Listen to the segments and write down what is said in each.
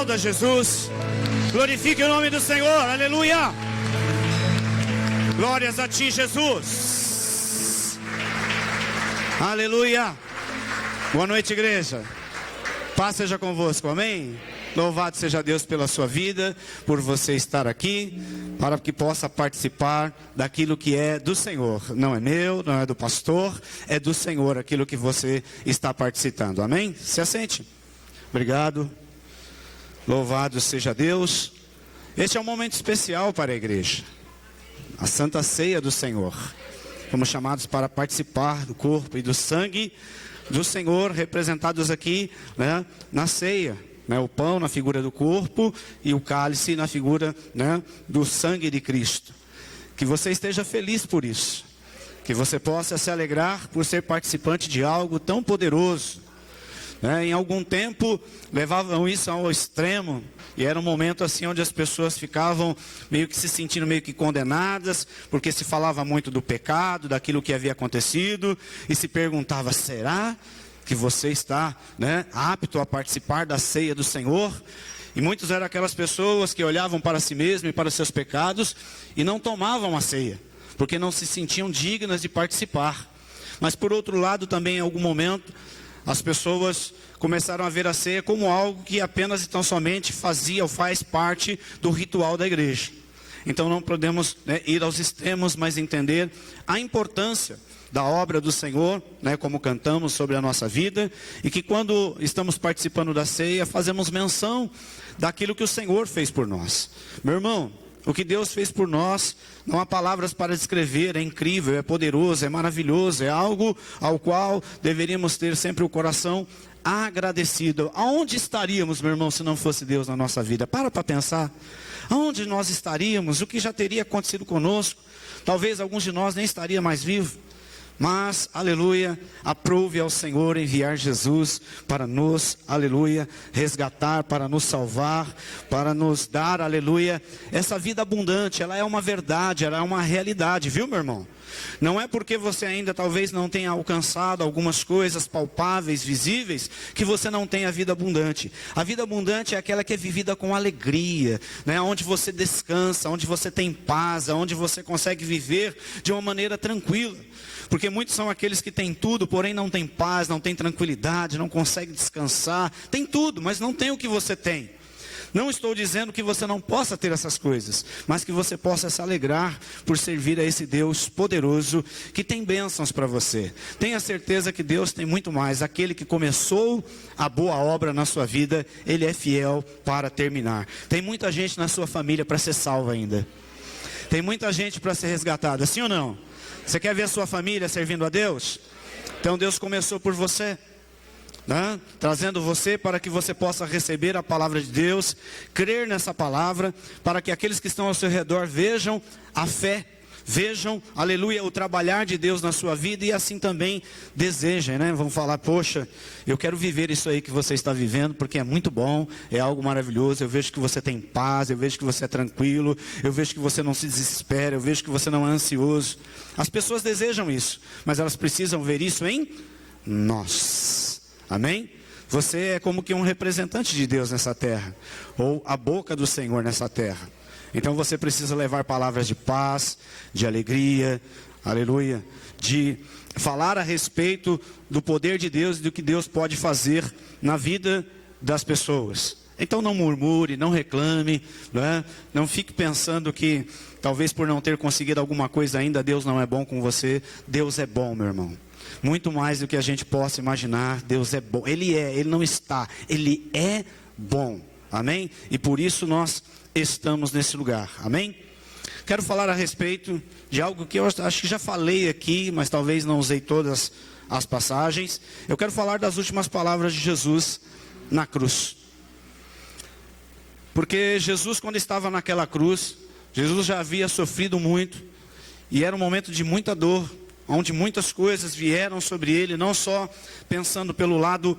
Aplauda Jesus. Glorifique o nome do Senhor. Aleluia. Glórias a ti, Jesus. Aleluia. Boa noite, igreja. Paz seja convosco, amém? Louvado seja Deus pela sua vida, por você estar aqui, para que possa participar daquilo que é do Senhor. Não é meu, não é do pastor, é do Senhor aquilo que você está participando, amém? Se assente. Obrigado. Louvado seja Deus. Este é um momento especial para a igreja, a Santa Ceia do Senhor. Fomos chamados para participar do corpo e do sangue do Senhor, representados aqui, né, na ceia. O pão na figura do corpo e o cálice na figura, né, do sangue de Cristo. Que você esteja feliz por isso. Que você possa se alegrar por ser participante de algo tão poderoso. Em algum tempo levavam isso ao extremo. E era um momento assim onde as pessoas ficavam meio que se sentindo meio que condenadas. Porque se falava muito do pecado, daquilo que havia acontecido. E se perguntava, será que você está, né, apto a participar da ceia do Senhor? E muitos eram aquelas pessoas que olhavam para si mesmos e para os seus pecados e não tomavam a ceia, porque não se sentiam dignas de participar. Mas por outro lado também em algum momento as pessoas começaram a ver a ceia como algo que apenas e tão somente fazia ou faz parte do ritual da igreja. Então não podemos, né, ir aos extremos, mas entender a importância da obra do Senhor, né, como cantamos sobre a nossa vida, e que quando estamos participando da ceia, fazemos menção daquilo que o Senhor fez por nós. Meu irmão, o que Deus fez por nós, não há palavras para descrever, é incrível, é poderoso, é maravilhoso, é algo ao qual deveríamos ter sempre o coração agradecido. Aonde estaríamos, meu irmão, se não fosse Deus na nossa vida? Para pensar. Aonde nós estaríamos? O que já teria acontecido conosco? Talvez alguns de nós nem estaria mais vivos. Mas, aleluia, aprove ao Senhor enviar Jesus para nos, aleluia, resgatar, para nos salvar, para nos dar, aleluia, essa vida abundante. Ela é uma verdade, ela é uma realidade, viu, meu irmão? Não é porque você ainda talvez não tenha alcançado algumas coisas palpáveis, visíveis, que você não tem a vida abundante. A vida abundante é aquela que é vivida com alegria, né? Onde você descansa, onde você tem paz, onde você consegue viver de uma maneira tranquila. Porque muitos são aqueles que têm tudo, porém não têm paz, não têm tranquilidade, não conseguem descansar. Tem tudo, mas não tem o que você tem. Não estou dizendo que você não possa ter essas coisas, mas que você possa se alegrar por servir a esse Deus poderoso que tem bênçãos para você. Tenha certeza que Deus tem muito mais. Aquele que começou a boa obra na sua vida, Ele é fiel para terminar. Tem muita gente na sua família para ser salva ainda. Tem muita gente para ser resgatada, sim ou não? Você quer ver a sua família servindo a Deus? Então Deus começou por você, né? Trazendo você para que você possa receber a palavra de Deus, crer nessa palavra, para que aqueles que estão ao seu redor vejam a fé, vejam, aleluia, o trabalhar de Deus na sua vida e assim também desejem, né? Vão falar, poxa, eu quero viver isso aí que você está vivendo, porque é muito bom, é algo maravilhoso. Eu vejo que você tem paz, eu vejo que você é tranquilo, eu vejo que você não se desespera, eu vejo que você não é ansioso. As pessoas desejam isso, mas elas precisam ver isso em nós. Amém? Você é como que um representante de Deus nessa terra, ou a boca do Senhor nessa terra. Então você precisa levar palavras de paz, de alegria, aleluia, de falar a respeito do poder de Deus e do que Deus pode fazer na vida das pessoas. Então não murmure, não reclame, né? Não fique pensando que talvez por não ter conseguido alguma coisa ainda, Deus não é bom com você. Deus é bom, meu irmão. Muito mais do que a gente possa imaginar. Deus é bom, Ele é, Ele não está, Ele é bom, amém? E por isso nós estamos nesse lugar, amém? Quero falar a respeito de algo que eu acho que já falei aqui, mas talvez não usei todas as passagens. Eu quero falar das últimas palavras de Jesus na cruz. Porque Jesus, quando estava naquela cruz, Jesus já havia sofrido muito, e era um momento de muita dor, onde muitas coisas vieram sobre ele, não só pensando pelo lado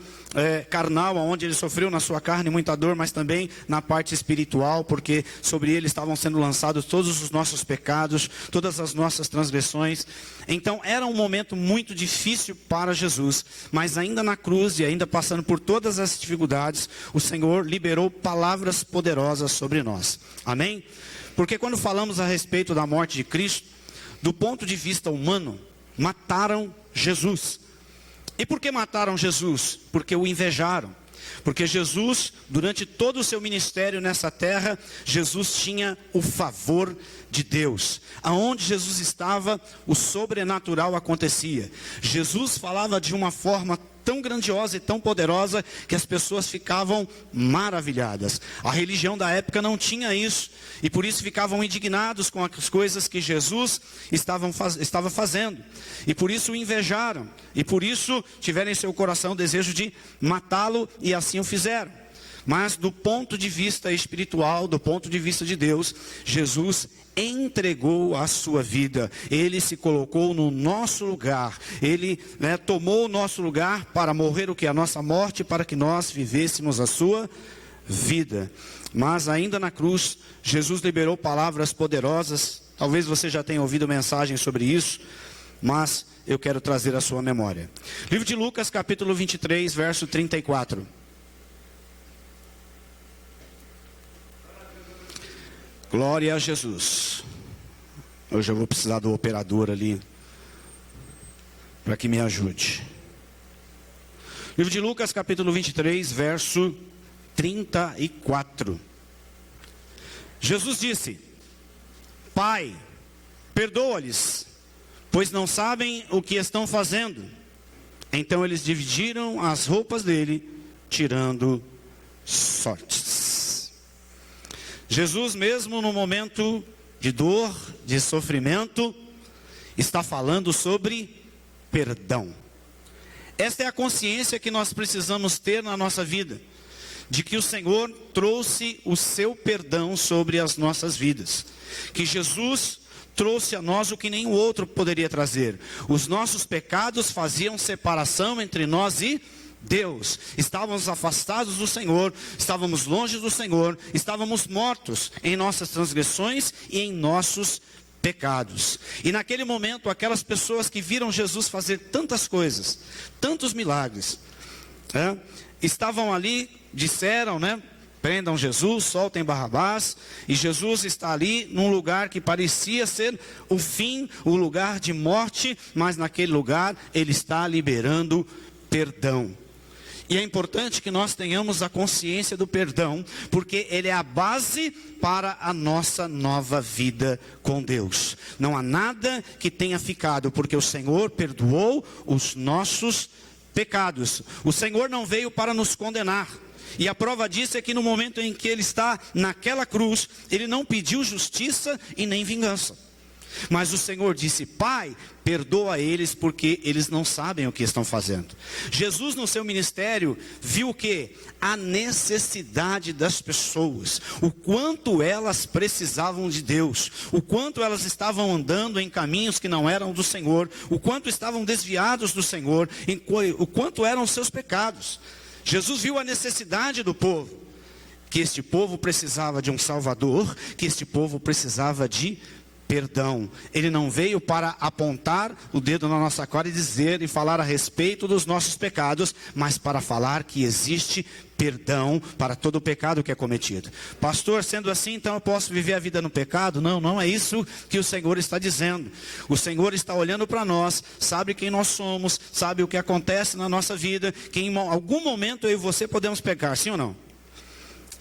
carnal, onde ele sofreu na sua carne muita dor, mas também na parte espiritual, porque sobre ele estavam sendo lançados todos os nossos pecados, todas as nossas transgressões. Então era um momento muito difícil para Jesus, mas ainda na cruz e ainda passando por todas as dificuldades, o Senhor liberou palavras poderosas sobre nós. Amém? Porque quando falamos a respeito da morte de Cristo, do ponto de vista humano, mataram Jesus. E por que mataram Jesus? Porque o invejaram. Porque Jesus, durante todo o seu ministério nessa terra, Jesus tinha o favor de Deus. Aonde Jesus estava, o sobrenatural acontecia. Jesus falava de uma forma tão grandiosa e tão poderosa que as pessoas ficavam maravilhadas. A religião da época não tinha isso, e por isso ficavam indignados com as coisas que Jesus estava fazendo, e por isso o invejaram, e por isso tiveram em seu coração o desejo de matá-lo, e assim o fizeram. Mas do ponto de vista espiritual, do ponto de vista de Deus, Jesus entregou a sua vida. Ele se colocou no nosso lugar. Ele tomou o nosso lugar para morrer o que? A nossa morte, para que nós vivêssemos a sua vida. Mas ainda na cruz, Jesus liberou palavras poderosas. Talvez você já tenha ouvido mensagem sobre isso, mas eu quero trazer à sua memória. Livro de Lucas, capítulo 23, verso 34. Glória a Jesus. Hoje eu vou precisar do operador ali, para que me ajude. Livro de Lucas, capítulo 23, verso 34. Jesus disse: Pai, perdoa-lhes, pois não sabem o que estão fazendo. Então eles dividiram as roupas dele, tirando sortes. Jesus, mesmo no momento de dor, de sofrimento, está falando sobre perdão. Esta é a consciência que nós precisamos ter na nossa vida, de que o Senhor trouxe o seu perdão sobre as nossas vidas, que Jesus trouxe a nós o que nenhum outro poderia trazer. Os nossos pecados faziam separação entre nós e Deus. Estávamos afastados do Senhor, estávamos longe do Senhor, estávamos mortos em nossas transgressões e em nossos pecados. E naquele momento, aquelas pessoas que viram Jesus fazer tantas coisas, tantos milagres, estavam ali, disseram, prendam Jesus, soltem Barrabás. E Jesus está ali num lugar que parecia ser o fim, o lugar de morte, mas naquele lugar ele está liberando perdão. E é importante que nós tenhamos a consciência do perdão, porque ele é a base para a nossa nova vida com Deus. Não há nada que tenha ficado, porque o Senhor perdoou os nossos pecados. O Senhor não veio para nos condenar. E a prova disso é que no momento em que ele está naquela cruz, ele não pediu justiça e nem vingança. Mas o Senhor disse: Pai, perdoa eles, porque eles não sabem o que estão fazendo. Jesus, no seu ministério, viu o quê? A necessidade das pessoas, o quanto elas precisavam de Deus, o quanto elas estavam andando em caminhos que não eram do Senhor, o quanto estavam desviados do Senhor, o quanto eram os seus pecados. Jesus viu a necessidade do povo, que este povo precisava de um Salvador, que este povo precisava de perdão. Ele não veio para apontar o dedo na nossa cara e dizer e falar a respeito dos nossos pecados, mas para falar que existe perdão para todo o pecado que é cometido. Pastor, sendo assim, então eu posso viver a vida no pecado? Não, não é isso que o Senhor está dizendo. O Senhor está olhando para nós, sabe quem nós somos, sabe o que acontece na nossa vida, que em algum momento eu e você podemos pecar, sim ou não?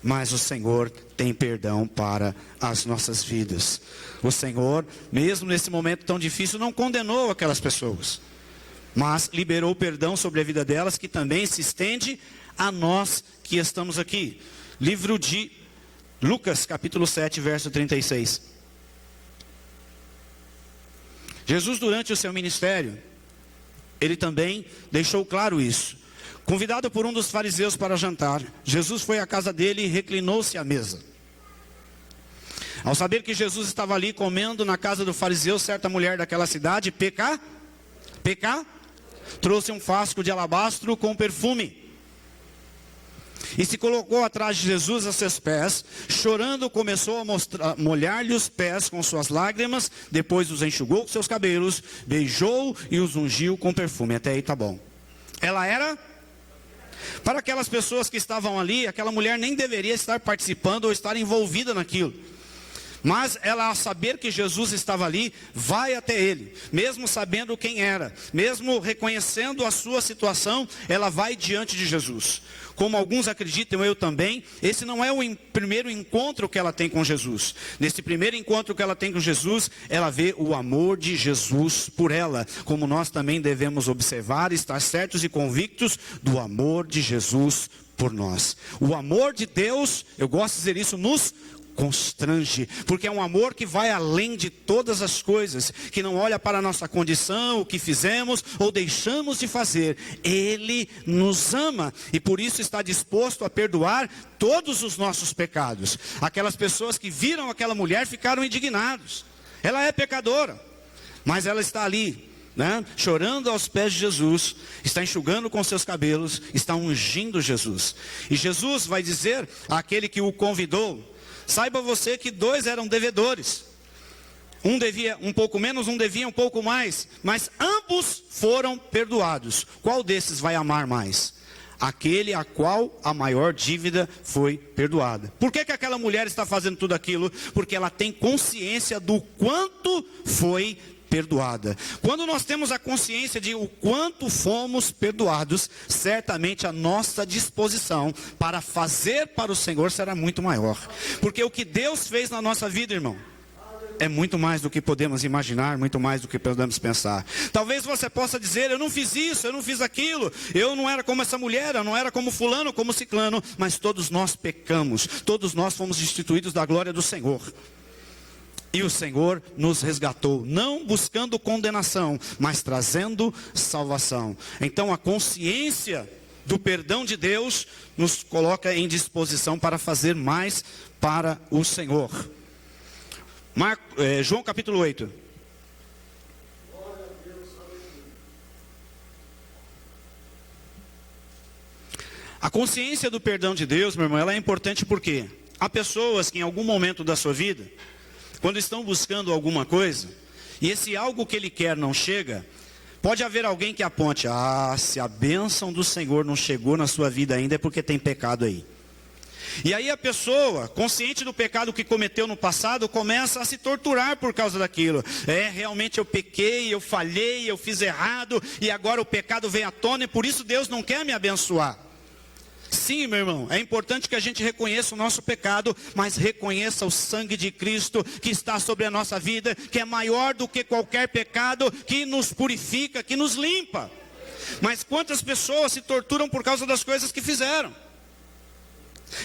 Mas o Senhor tem perdão para as nossas vidas. O Senhor, mesmo nesse momento tão difícil, não condenou aquelas pessoas, mas liberou perdão sobre a vida delas, que também se estende a nós que estamos aqui. Livro de Lucas, capítulo 7, verso 36. Jesus, durante o seu ministério, ele também deixou claro isso. Convidado por um dos fariseus para jantar, Jesus foi à casa dele e reclinou-se à mesa. Ao saber que Jesus estava ali comendo na casa do fariseu, certa mulher daquela cidade, pecadora, pecar, trouxe um frasco de alabastro com perfume. E se colocou atrás de Jesus a seus pés, chorando, começou a molhar-lhe os pés com suas lágrimas, depois os enxugou com seus cabelos, beijou e os ungiu com perfume. Até aí tá bom. Ela era, para aquelas pessoas que estavam ali, aquela mulher nem deveria estar participando ou estar envolvida naquilo. Mas ela, ao saber que Jesus estava ali, vai até ele, mesmo sabendo quem era, mesmo reconhecendo a sua situação, ela vai diante de Jesus. Como alguns acreditam, eu também, esse não é o primeiro encontro que ela tem com Jesus. Nesse primeiro encontro que ela tem com Jesus, ela vê o amor de Jesus por ela, como nós também devemos observar e estar certos e convictos do amor de Jesus por nós. O amor de Deus, eu gosto de dizer isso, nos constrange, porque é um amor que vai além de todas as coisas, que não olha para a nossa condição, o que fizemos ou deixamos de fazer. Ele nos ama e por isso está disposto a perdoar todos os nossos pecados. Aquelas pessoas que viram aquela mulher ficaram indignados. Ela é pecadora, mas ela está ali, chorando aos pés de Jesus, está enxugando com seus cabelos, está ungindo Jesus. E Jesus vai dizer àquele que o convidou: saiba você que dois eram devedores. Um devia um pouco menos, um devia um pouco mais. Mas ambos foram perdoados. Qual desses vai amar mais? Aquele a qual a maior dívida foi perdoada. Por que aquela mulher está fazendo tudo aquilo? Porque ela tem consciência do quanto foi perdoada. Quando nós temos a consciência de o quanto fomos perdoados, certamente a nossa disposição para fazer para o Senhor será muito maior. Porque o que Deus fez na nossa vida, irmão, é muito mais do que podemos imaginar, muito mais do que podemos pensar. Talvez você possa dizer: eu não fiz isso, eu não fiz aquilo, eu não era como essa mulher, eu não era como fulano, como ciclano. Mas todos nós pecamos, todos nós fomos destituídos da glória do Senhor. E o Senhor nos resgatou, não buscando condenação, mas trazendo salvação. Então a consciência do perdão de Deus nos coloca em disposição para fazer mais para o Senhor. João capítulo 8. A consciência do perdão de Deus, meu irmão, ela é importante porque há pessoas que em algum momento da sua vida, quando estão buscando alguma coisa, e esse algo que ele quer não chega, pode haver alguém que aponte: se a bênção do Senhor não chegou na sua vida ainda, é porque tem pecado aí. E aí a pessoa, consciente do pecado que cometeu no passado, começa a se torturar por causa daquilo. Realmente eu pequei, eu falhei, eu fiz errado, e agora o pecado vem à tona, e por isso Deus não quer me abençoar. Sim, meu irmão, é importante que a gente reconheça o nosso pecado, mas reconheça o sangue de Cristo que está sobre a nossa vida, que é maior do que qualquer pecado, que nos purifica, que nos limpa. Mas quantas pessoas se torturam por causa das coisas que fizeram?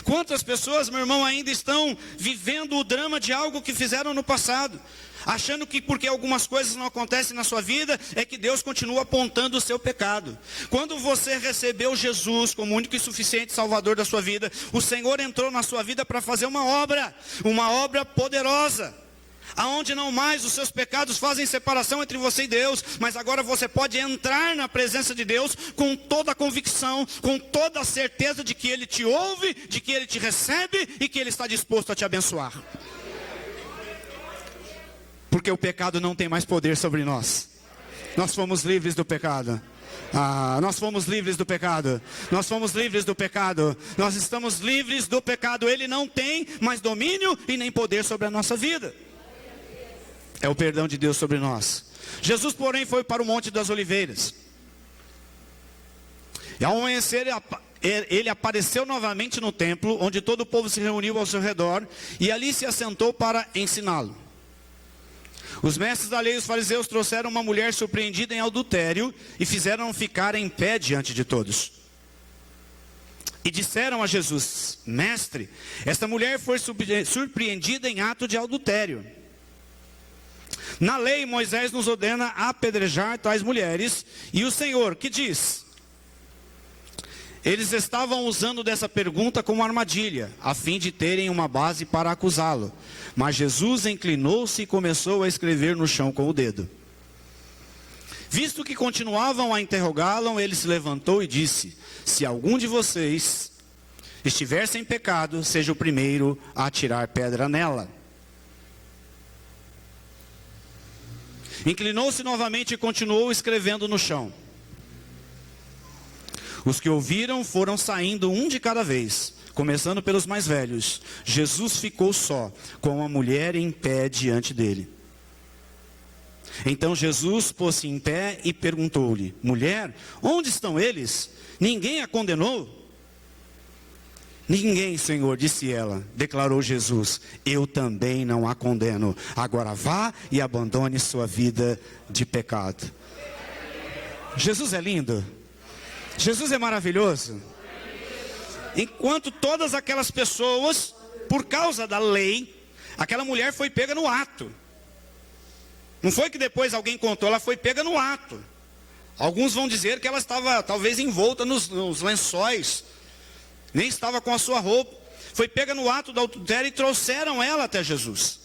Quantas pessoas, meu irmão, ainda estão vivendo o drama de algo que fizeram no passado, achando que porque algumas coisas não acontecem na sua vida, é que Deus continua apontando o seu pecado. Quando você recebeu Jesus como único e suficiente Salvador da sua vida, o Senhor entrou na sua vida para fazer uma obra poderosa, aonde não mais os seus pecados fazem separação entre você e Deus, mas agora você pode entrar na presença de Deus com toda a convicção, com toda a certeza de que Ele te ouve, de que Ele te recebe e que Ele está disposto a te abençoar. Porque o pecado não tem mais poder sobre nós. Nós fomos livres do pecado. Nós fomos livres do pecado. Nós fomos livres do pecado. Nós estamos livres do pecado. Ele não tem mais domínio e nem poder sobre a nossa vida. É o perdão de Deus sobre nós. Jesus, porém, foi para o Monte das Oliveiras. E ao amanhecer, ele apareceu novamente no templo, onde todo o povo se reuniu ao seu redor, e ali se assentou para ensiná-lo. Os mestres da lei e os fariseus trouxeram uma mulher surpreendida em adultério e fizeram ficar em pé diante de todos. E disseram a Jesus: Mestre, esta mulher foi surpreendida em ato de adultério. Na lei, Moisés nos ordena apedrejar tais mulheres. E o Senhor, que diz? Eles estavam usando dessa pergunta como armadilha, a fim de terem uma base para acusá-lo. Mas Jesus inclinou-se e começou a escrever no chão com o dedo. Visto que continuavam a interrogá-lo, ele se levantou e disse: se algum de vocês estiver sem pecado, seja o primeiro a atirar pedra nela. Inclinou-se novamente e continuou escrevendo no chão. Os que ouviram foram saindo um de cada vez, começando pelos mais velhos. Jesus ficou só, com a mulher em pé diante dele. Então Jesus pôs-se em pé e perguntou-lhe: mulher, onde estão eles? Ninguém a condenou? Ninguém, Senhor, disse ela. Declarou Jesus: eu também não a condeno. Agora vá e abandone sua vida de pecado. Jesus é lindo. Jesus é maravilhoso. Enquanto todas aquelas pessoas, por causa da lei, aquela mulher foi pega no ato. Não foi que depois alguém contou, ela foi pega no ato. Alguns vão dizer que ela estava talvez envolta nos lençóis, nem estava com a sua roupa. Foi pega no ato do adultério e trouxeram ela até Jesus.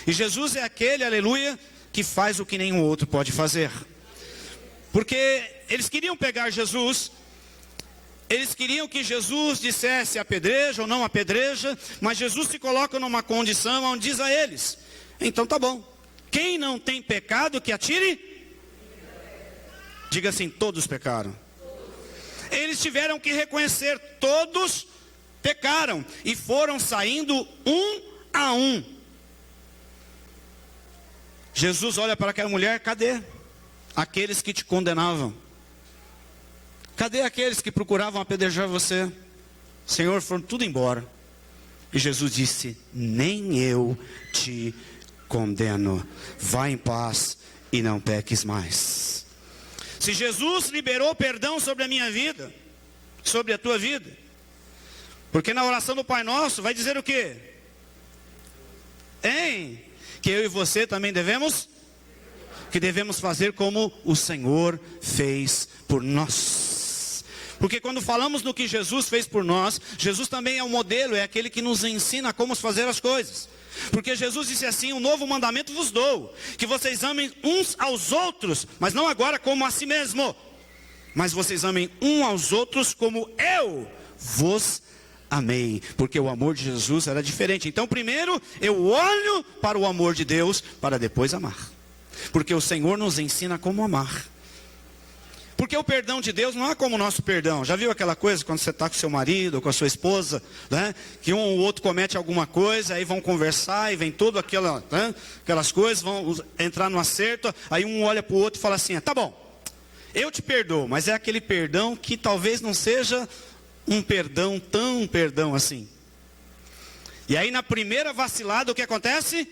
E Jesus é aquele, aleluia, que faz o que nenhum outro pode fazer. Porque eles queriam pegar Jesus, eles queriam que Jesus dissesse apedreja ou não apedreja, mas Jesus se coloca numa condição onde diz a eles: então tá bom, quem não tem pecado que atire? Diga assim: todos pecaram. Eles tiveram que reconhecer, todos pecaram, e foram saindo um a um. Jesus olha para aquela mulher: cadê aqueles que te condenavam? Cadê aqueles que procuravam apedrejar você? Senhor, foram tudo embora. E Jesus disse: nem eu te condeno. Vá em paz e não peques mais. Se Jesus liberou perdão sobre a minha vida, sobre a tua vida, porque na oração do Pai Nosso vai dizer o quê? Que eu e você também devemos fazer como o Senhor fez por nós. Porque quando falamos no que Jesus fez por nós, Jesus também é um modelo, é aquele que nos ensina como fazer as coisas. Porque Jesus disse assim: um novo mandamento vos dou, que vocês amem uns aos outros, mas não agora como a si mesmo, mas vocês amem uns aos outros como eu vos amei. Porque o amor de Jesus era diferente. Então primeiro eu olho para o amor de Deus, para depois amar. Porque o Senhor nos ensina como amar. Porque o perdão de Deus não é como o nosso perdão. Já viu aquela coisa quando você está com seu marido ou com a sua esposa, né? Que um ou outro comete alguma coisa, aí vão conversar e vem tudo aquelas coisas, vão entrar no acerto, aí um olha para o outro e fala assim: tá bom, eu te perdoo, mas é aquele perdão que talvez não seja um perdão tão perdão assim. E aí na primeira vacilada o que acontece?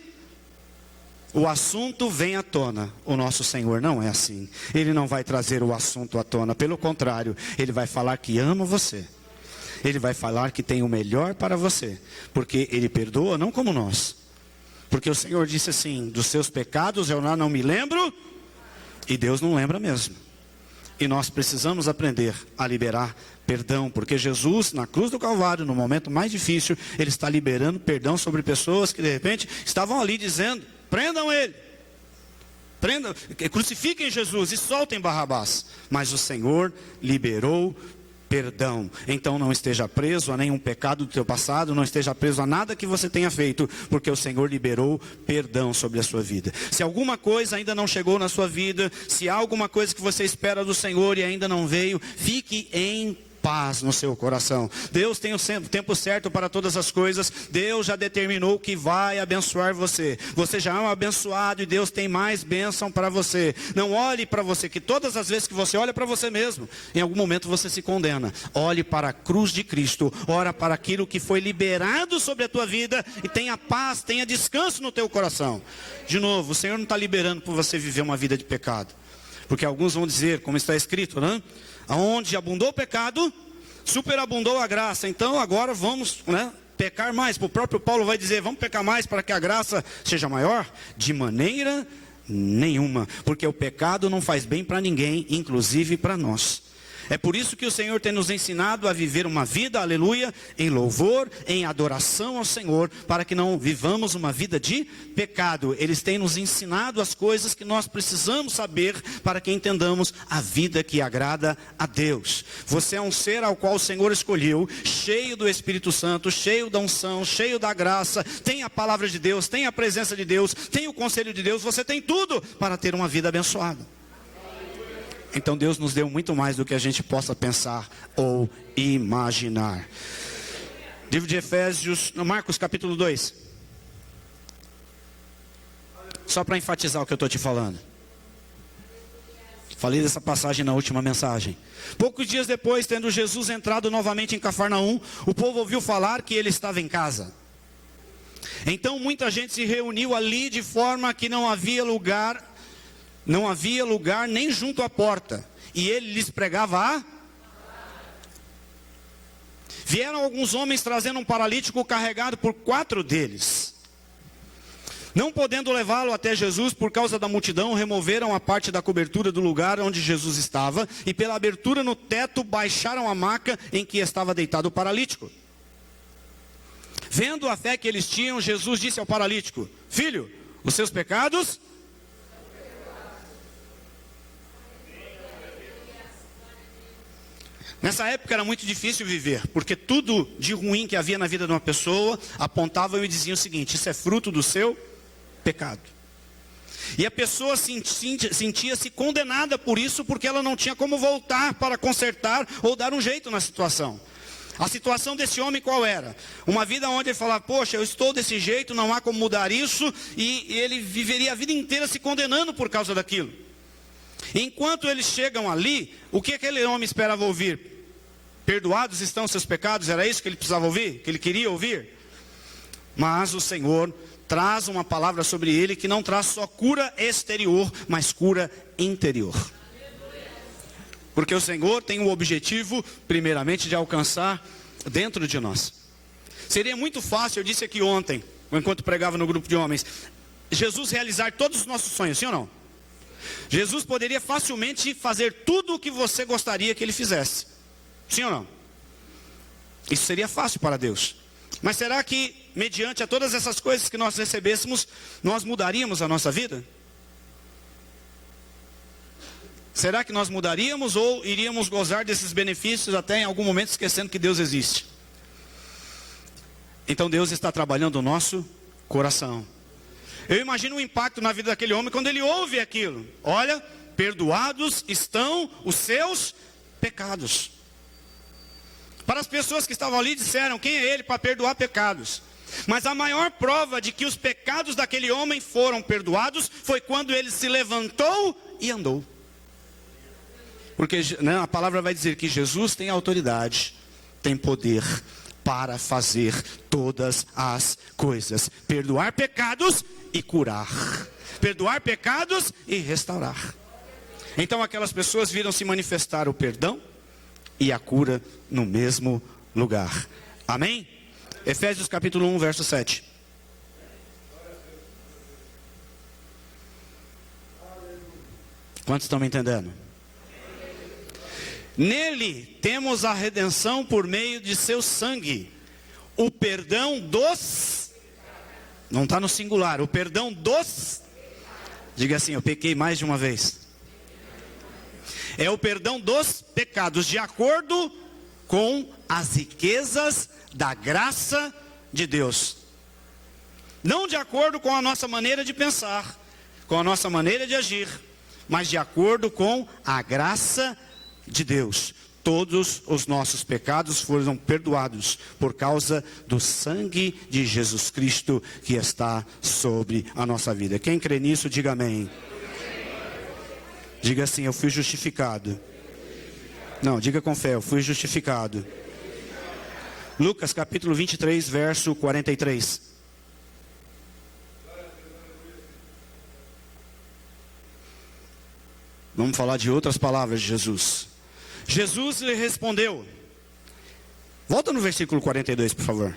O assunto vem à tona. O nosso Senhor não é assim. Ele não vai trazer o assunto à tona. Pelo contrário, Ele vai falar que ama você. Ele vai falar que tem o melhor para você. Porque Ele perdoa, não como nós. Porque o Senhor disse assim: dos seus pecados eu não me lembro. E Deus não lembra mesmo. E nós precisamos aprender a liberar perdão. Porque Jesus, na cruz do Calvário, no momento mais difícil, Ele está liberando perdão sobre pessoas que de repente estavam ali dizendo: prendam ele, crucifiquem Jesus e soltem Barrabás. Mas o Senhor liberou perdão. Então não esteja preso a nenhum pecado do teu passado, não esteja preso a nada que você tenha feito, porque o Senhor liberou perdão sobre a sua vida. Se alguma coisa ainda não chegou na sua vida, se há alguma coisa que você espera do Senhor e ainda não veio, fique em paz no seu coração. Deus tem o tempo certo para todas as coisas. Deus já determinou que vai abençoar você. Você já é um abençoado e Deus tem mais bênção para você. Não olhe para você, que todas as vezes que você olha para você mesmo, em algum momento você se condena. Olhe para a cruz de Cristo. Ora para aquilo que foi liberado sobre a tua vida e tenha paz, tenha descanso no teu coração. De novo, o Senhor não está liberando por você viver uma vida de pecado. Porque alguns vão dizer, como está escrito, né? Aonde abundou o pecado, superabundou a graça. Então agora vamos, pecar mais. O próprio Paulo vai dizer: vamos pecar mais para que a graça seja maior? De maneira nenhuma. Porque o pecado não faz bem para ninguém, inclusive para nós. É por isso que o Senhor tem nos ensinado a viver uma vida, aleluia, em louvor, em adoração ao Senhor, para que não vivamos uma vida de pecado. Eles têm nos ensinado as coisas que nós precisamos saber para que entendamos a vida que agrada a Deus. Você é um ser ao qual o Senhor escolheu, cheio do Espírito Santo, cheio da unção, cheio da graça, tem a palavra de Deus, tem a presença de Deus, tem o conselho de Deus, você tem tudo para ter uma vida abençoada. Então Deus nos deu muito mais do que a gente possa pensar ou imaginar. Livro de Efésios, Marcos capítulo 2. Só para enfatizar o que eu estou te falando. Falei dessa passagem na última mensagem. Poucos dias depois, tendo Jesus entrado novamente em Cafarnaum, o povo ouviu falar que ele estava em casa. Então muita gente se reuniu ali de forma que não havia lugar nem junto à porta, e ele lhes pregava Vieram alguns homens trazendo um paralítico carregado por 4 deles. Não podendo levá-lo até Jesus por causa da multidão, removeram a parte da cobertura do lugar onde Jesus estava, e pela abertura no teto baixaram a maca em que estava deitado o paralítico. Vendo a fé que eles tinham, Jesus disse ao paralítico: filho, os seus pecados... Nessa época era muito difícil viver, porque tudo de ruim que havia na vida de uma pessoa apontavam e diziam o seguinte: isso é fruto do seu pecado. E a pessoa sentia-se condenada por isso, porque ela não tinha como voltar para consertar ou dar um jeito na situação. A situação desse homem qual era? Uma vida onde ele falava: poxa, eu estou desse jeito, não há como mudar isso, e ele viveria a vida inteira se condenando por causa daquilo. Enquanto eles chegam ali, o que aquele homem esperava ouvir? Perdoados estão os seus pecados, era isso que ele precisava ouvir? Que ele queria ouvir? Mas o Senhor traz uma palavra sobre ele que não traz só cura exterior, mas cura interior. Porque o Senhor tem o objetivo, primeiramente, de alcançar dentro de nós. Seria muito fácil, eu disse aqui ontem, enquanto pregava no grupo de homens, Jesus realizar todos os nossos sonhos, sim ou não? Jesus poderia facilmente fazer tudo o que você gostaria que ele fizesse, sim ou não? Isso seria fácil para Deus. Mas será que, mediante a todas essas coisas que nós recebêssemos, nós mudaríamos a nossa vida? Será que nós mudaríamos ou iríamos gozar desses benefícios até em algum momento esquecendo que Deus existe? Então Deus está trabalhando o nosso coração. Eu imagino o impacto na vida daquele homem quando ele ouve aquilo. Olha, perdoados estão os seus pecados. Para as pessoas que estavam ali disseram: quem é ele para perdoar pecados? Mas a maior prova de que os pecados daquele homem foram perdoados foi quando ele se levantou e andou. Porque a palavra vai dizer que Jesus tem autoridade, tem poder para fazer todas as coisas: perdoar pecados e curar, perdoar pecados e restaurar. Então aquelas pessoas viram se manifestar o perdão e a cura no mesmo lugar. Amém? Efésios capítulo 1, verso 7. Quantos estão me entendendo? Nele temos a redenção por meio de seu sangue, o perdão dos... Não está no singular, o perdão dos... Diga assim: eu pequei mais de uma vez. É o perdão dos pecados, de acordo com as riquezas da graça de Deus. Não de acordo com a nossa maneira de pensar, com a nossa maneira de agir, mas de acordo com a graça de Deus. Todos os nossos pecados foram perdoados por causa do sangue de Jesus Cristo que está sobre a nossa vida. Quem crê nisso, diga amém. Diga assim: eu fui justificado. Não, diga com fé: eu fui justificado. Lucas capítulo 23, verso 43. Vamos falar de outras palavras de Jesus. Jesus lhe respondeu. Volta no versículo 42, por favor.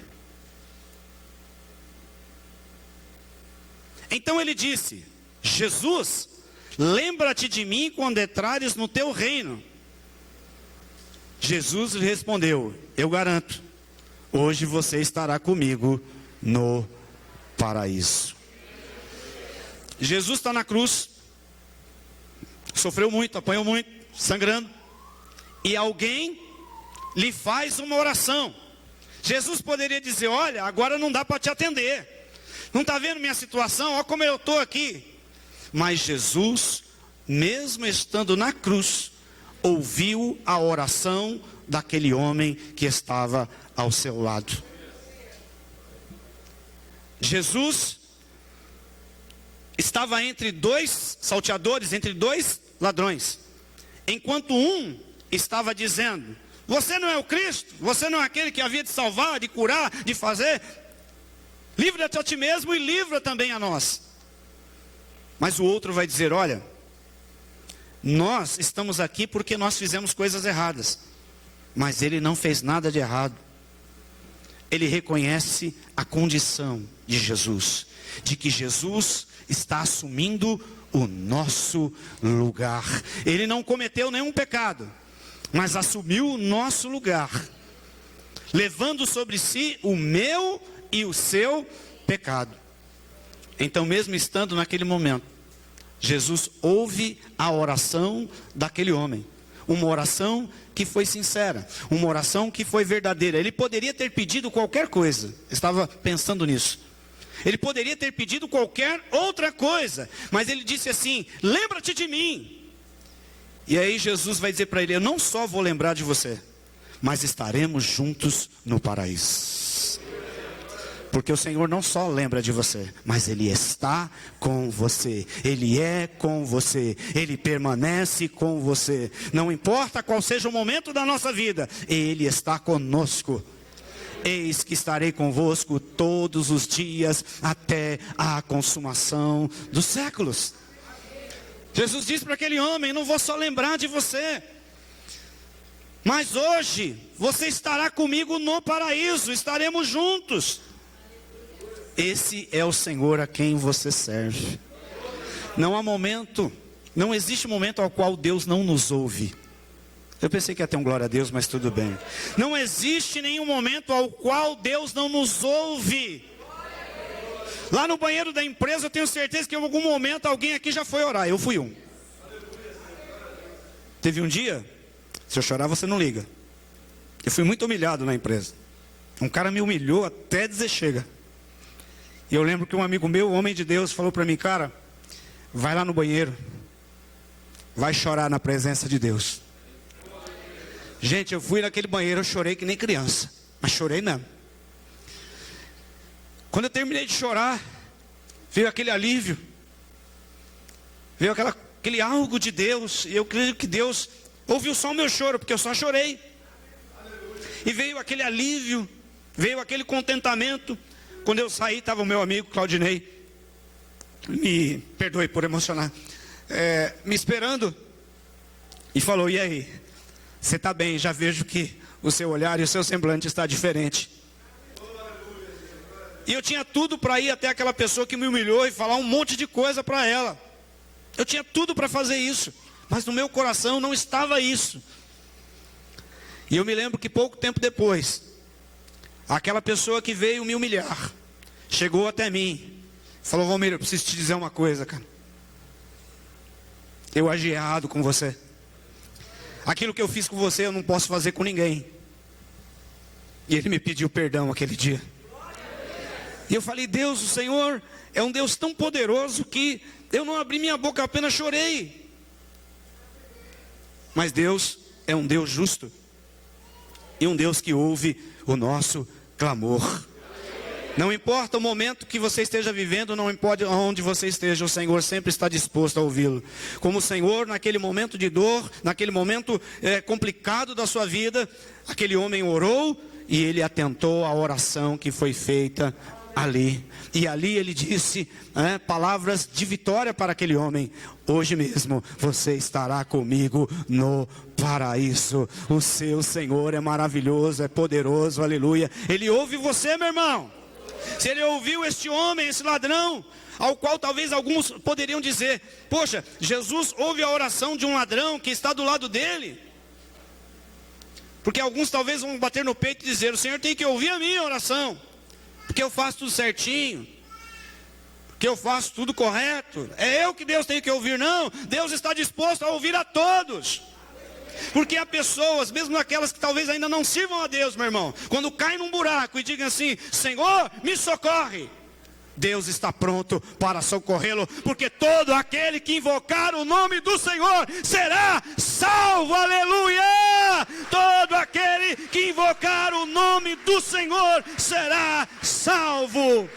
Então ele disse: Jesus, lembra-te de mim quando entrares no teu reino. Jesus lhe respondeu: eu garanto, hoje você estará comigo no paraíso. Jesus está na cruz, sofreu muito, apanhou muito, sangrando, e alguém lhe faz uma oração. Jesus poderia dizer: olha, agora não dá para te atender, não está vendo minha situação, olha como eu estou aqui. Mas Jesus, mesmo estando na cruz, ouviu a oração daquele homem que estava ao seu lado. Jesus estava entre dois salteadores, entre dois ladrões, enquanto um estava dizendo: você não é o Cristo, você não é aquele que havia de salvar, de curar, de fazer, livra-te a ti mesmo e livra também a nós. Mas o outro vai dizer: olha, nós estamos aqui porque nós fizemos coisas erradas, mas ele não fez nada de errado. Ele reconhece a condição de Jesus, de que Jesus está assumindo o nosso lugar. Ele não cometeu nenhum pecado, mas assumiu o nosso lugar, levando sobre si o meu e o seu pecado. Então, mesmo estando naquele momento, Jesus ouve a oração daquele homem. Uma oração que foi sincera, uma oração que foi verdadeira. Ele poderia ter pedido qualquer coisa, estava pensando nisso. Ele poderia ter pedido qualquer outra coisa, mas ele disse assim: lembra-te de mim. E aí Jesus vai dizer para ele: eu não só vou lembrar de você, mas estaremos juntos no paraíso. Porque o Senhor não só lembra de você, mas Ele está com você. Ele é com você. Ele permanece com você. Não importa qual seja o momento da nossa vida, Ele está conosco. Eis que estarei convosco todos os dias, até a consumação dos séculos. Jesus disse para aquele homem: não vou só lembrar de você, mas hoje você estará comigo no paraíso, estaremos juntos. Esse é o Senhor a quem você serve. Não há momento, não existe momento ao qual Deus não nos ouve. Eu pensei que ia ter um glória a Deus, mas tudo bem. Não existe nenhum momento ao qual Deus não nos ouve. Lá no banheiro da empresa, eu tenho certeza que em algum momento alguém aqui já foi orar. Eu fui um. Teve um dia, se eu chorar você não liga. Eu fui muito humilhado na empresa. Um cara me humilhou até dizer chega. E eu lembro que um amigo meu, homem de Deus, falou para mim: cara, vai lá no banheiro, vai chorar na presença de Deus. Gente, eu fui naquele banheiro, eu chorei que nem criança, mas chorei mesmo. Quando eu terminei de chorar, veio aquele alívio, veio aquele algo de Deus, e eu creio que Deus ouviu só o meu choro, porque eu só chorei. E veio aquele alívio, veio aquele contentamento. Quando eu saí, estava o meu amigo Claudinei, me perdoe por emocionar, me esperando, e falou: e aí, você está bem? Já vejo que o seu olhar e o seu semblante está diferente. E eu tinha tudo para ir até aquela pessoa que me humilhou e falar um monte de coisa para ela. Eu tinha tudo para fazer isso, mas no meu coração não estava isso. E eu me lembro que pouco tempo depois, aquela pessoa que veio me humilhar chegou até mim, falou: Valmir, eu preciso te dizer uma coisa, cara. Eu agi errado com você. Aquilo que eu fiz com você eu não posso fazer com ninguém. E ele me pediu perdão aquele dia. E eu falei: Deus, o Senhor é um Deus tão poderoso que eu não abri minha boca, apenas chorei. Mas Deus é um Deus justo, e um Deus que ouve o nosso clamor. Não importa o momento que você esteja vivendo, não importa onde você esteja, o Senhor sempre está disposto a ouvi-lo. Como o Senhor, naquele momento de dor, naquele momento complicado da sua vida, aquele homem orou e ele atentou à oração que foi feita ali. E ali ele disse palavras de vitória para aquele homem: hoje mesmo você estará comigo no paraíso. O seu Senhor é maravilhoso, é poderoso, aleluia. Ele ouve você, meu irmão. Se ele ouviu este homem, esse ladrão, ao qual talvez alguns poderiam dizer: poxa, Jesus ouve a oração de um ladrão que está do lado dele. Porque alguns talvez vão bater no peito e dizer: o Senhor tem que ouvir a minha oração, porque eu faço tudo certinho, porque eu faço tudo correto. É eu que Deus tem que ouvir. Não, Deus está disposto a ouvir a todos. Porque há pessoas, mesmo aquelas que talvez ainda não sirvam a Deus, meu irmão, quando caem num buraco e digam assim: Senhor, me socorre, Deus está pronto para socorrê-lo, porque todo aquele que invocar o nome do Senhor será salvo, aleluia! Todo aquele que invocar o nome do Senhor será salvo.